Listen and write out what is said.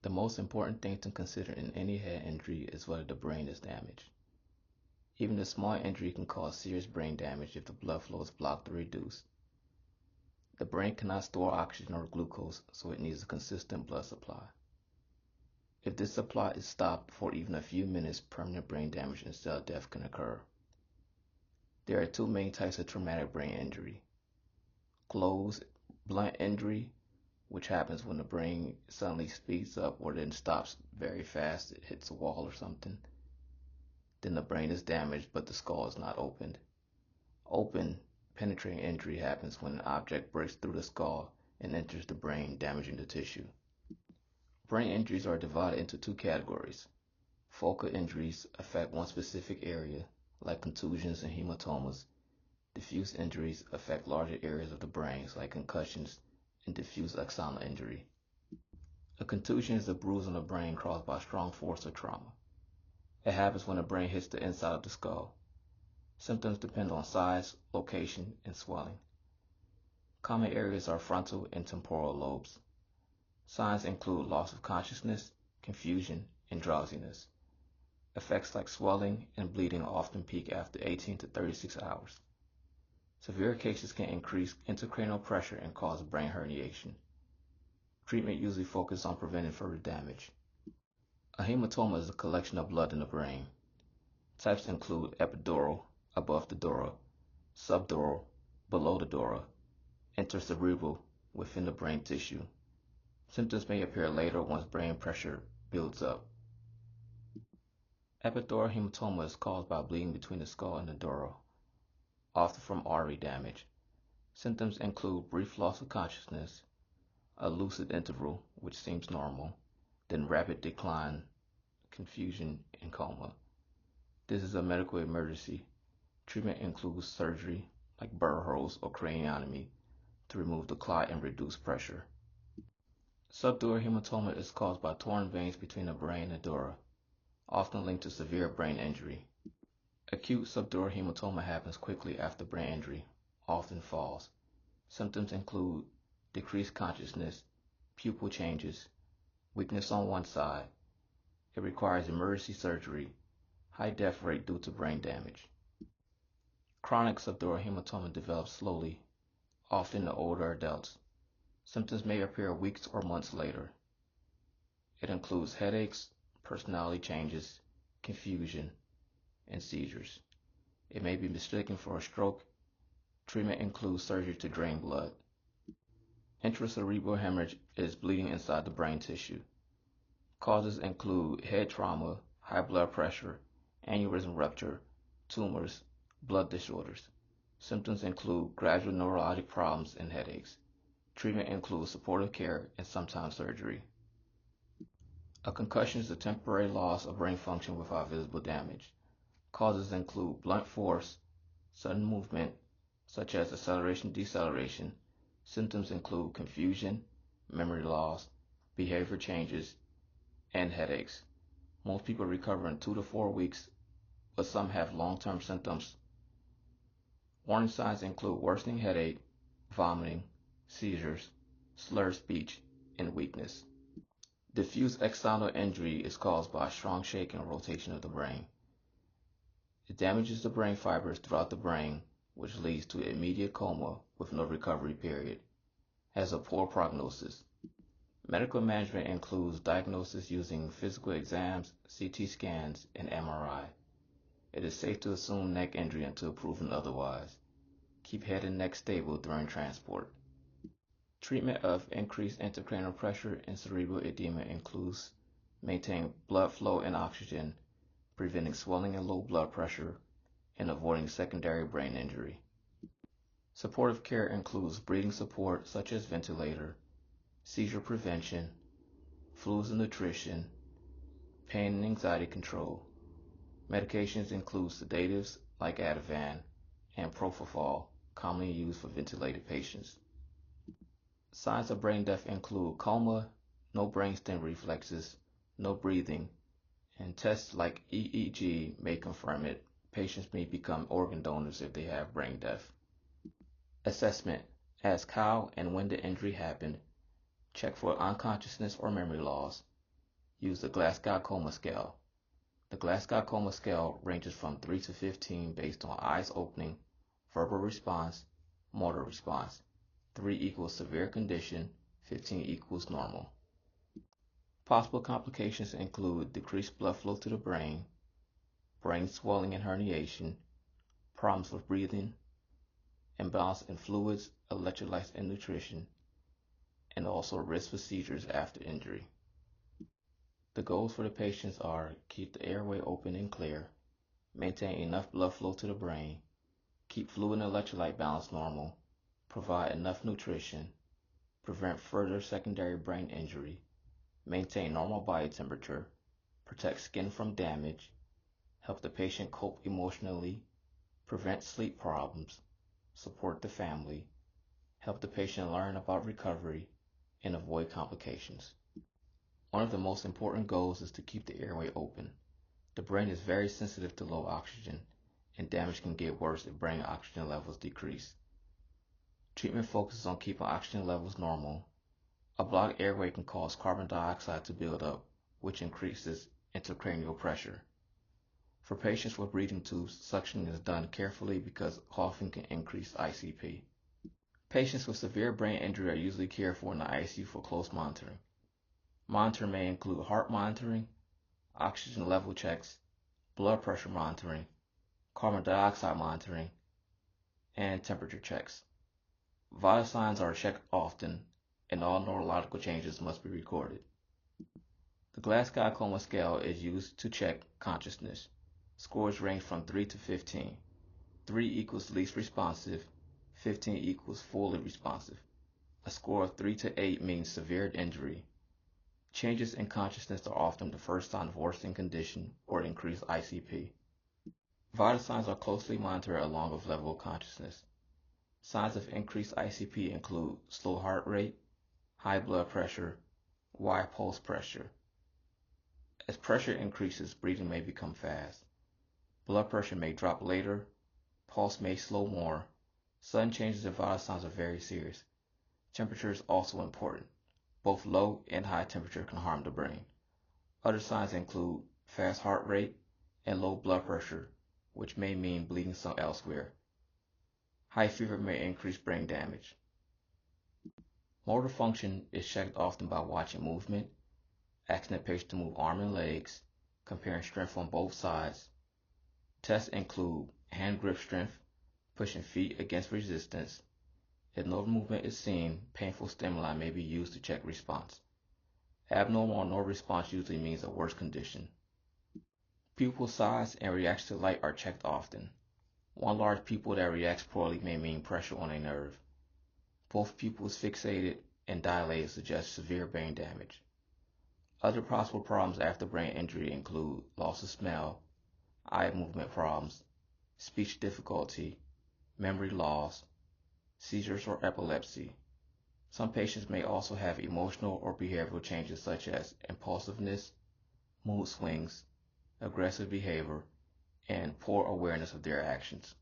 The most important thing to consider in any head injury is whether the brain is damaged. Even a small injury can cause serious brain damage if the blood flow is blocked or reduced. The brain cannot store oxygen or glucose, so it needs a consistent blood supply. If this supply is stopped for even a few minutes, permanent brain damage and cell death can occur. There are two main types of traumatic brain injury: closed, blunt injury, which happens when the brain suddenly speeds up or then stops very fast, it hits a wall or something. Then the brain is damaged, but the skull is not opened. Open, penetrating injury happens when an object breaks through the skull and enters the brain, damaging the tissue. Brain injuries are divided into two categories. Focal injuries affect one specific area, like contusions and hematomas. Diffuse injuries affect larger areas of the brain, like concussions and diffuse axonal injury. A contusion is a bruise on the brain caused by strong force or trauma. It happens when the brain hits the inside of the skull. Symptoms depend on size, location, and swelling. Common areas are frontal and temporal lobes. Signs include loss of consciousness, confusion, and drowsiness. Effects like swelling and bleeding often peak after 18 to 36 hours. Severe cases can increase intracranial pressure and cause brain herniation. Treatment usually focuses on preventing further damage. A hematoma is a collection of blood in the brain. Types include epidural, above the dura, subdural, below the dura, intercerebral, within the brain tissue. Symptoms may appear later once brain pressure builds up. Epidural hematoma is caused by bleeding between the skull and the dura, often from artery damage. Symptoms include brief loss of consciousness, a lucid interval, which seems normal, then rapid decline, confusion, and coma. This is a medical emergency. Treatment includes surgery, like burr holes or craniotomy, to remove the clot and reduce pressure. Subdural hematoma is caused by torn veins between the brain and the dura, often linked to severe brain injury. Acute subdural hematoma happens quickly after brain injury, often falls. Symptoms include decreased consciousness, pupil changes, weakness on one side. It requires emergency surgery, high death rate due to brain damage. Chronic subdural hematoma develops slowly, often in older adults. Symptoms may appear weeks or months later. It includes headaches, personality changes, confusion, and seizures. It may be mistaken for a stroke. Treatment includes surgery to drain blood. Intracerebral hemorrhage is bleeding inside the brain tissue. Causes include head trauma, high blood pressure, aneurysm rupture, tumors, blood disorders. Symptoms include gradual neurologic problems and headaches. Treatment includes supportive care and sometimes surgery. A concussion is a temporary loss of brain function without visible damage. Causes include blunt force, sudden movement, such as acceleration, deceleration. Symptoms include confusion, memory loss, behavior changes, and headaches. Most people recover in 2 to 4 weeks, but some have long-term symptoms. Warning signs include worsening headache, vomiting, seizures, slurred speech, and weakness. Diffuse axonal injury is caused by strong shaking or rotation of the brain. It damages the brain fibers throughout the brain, which leads to immediate coma with no recovery period. Has a poor prognosis. Medical management includes diagnosis using physical exams, CT scans, and MRI. It is safe to assume neck injury until proven otherwise. Keep head and neck stable during transport. Treatment of increased intracranial pressure and cerebral edema includes maintaining blood flow and oxygen, preventing swelling and low blood pressure, and avoiding secondary brain injury. Supportive care includes breathing support such as ventilator, seizure prevention, fluids and nutrition, pain and anxiety control. Medications include sedatives like Ativan and Propofol, commonly used for ventilated patients. Signs of brain death include coma, no brainstem reflexes, no breathing, and tests like EEG may confirm it. Patients may become organ donors if they have brain death. Assessment: ask how and when the injury happened. Check for unconsciousness or memory loss. Use the Glasgow Coma Scale. The Glasgow Coma Scale ranges from 3 to 15 based on eyes opening, verbal response, motor response. 3 equals severe condition, 15 equals normal. Possible complications include decreased blood flow to the brain swelling and herniation, problems with breathing, imbalance in fluids, electrolytes, and nutrition, and also risk for seizures after injury. The goals for the patients are keep the airway open and clear, maintain enough blood flow to the brain, keep fluid and electrolyte balance normal, provide enough nutrition, prevent further secondary brain injury, maintain normal body temperature, protect skin from damage, help the patient cope emotionally, prevent sleep problems, support the family, help the patient learn about recovery, and avoid complications. One of the most important goals is to keep the airway open. The brain is very sensitive to low oxygen, and damage can get worse if brain oxygen levels decrease. Treatment focuses on keeping oxygen levels normal. A blocked airway can cause carbon dioxide to build up, which increases intracranial pressure. For patients with breathing tubes, suctioning is done carefully because coughing can increase ICP. Patients with severe brain injury are usually cared for in the ICU for close monitoring. Monitoring may include heart monitoring, oxygen level checks, blood pressure monitoring, carbon dioxide monitoring, and temperature checks. Vital signs are checked often, and all neurological changes must be recorded. The Glasgow Coma Scale is used to check consciousness. Scores range from 3 to 15. 3 equals least responsive, 15 equals fully responsive. A score of 3 to 8 means severe injury. Changes in consciousness are often the first sign of worsening condition or increased ICP. Vital signs are closely monitored along with level of consciousness. Signs of increased ICP include slow heart rate, high blood pressure, wide pulse pressure. As pressure increases, breathing may become fast. Blood pressure may drop later, pulse may slow more. Sudden changes in vital signs are very serious. Temperature is also important. Both low and high temperature can harm the brain. Other signs include fast heart rate and low blood pressure, which may mean bleeding elsewhere. High fever may increase brain damage. Motor function is checked often by watching movement, asking the patient to move arms and legs, comparing strength on both sides. Tests include hand grip strength, pushing feet against resistance. If no movement is seen, painful stimuli may be used to check response. Abnormal or no response usually means a worse condition. Pupil size and reaction to light are checked often. One large pupil that reacts poorly may mean pressure on a nerve. Both pupils fixated and dilated suggest severe brain damage. Other possible problems after brain injury include loss of smell, eye movement problems, speech difficulty, memory loss, seizures or epilepsy. Some patients may also have emotional or behavioral changes such as impulsiveness, mood swings, aggressive behavior, and poor awareness of their actions.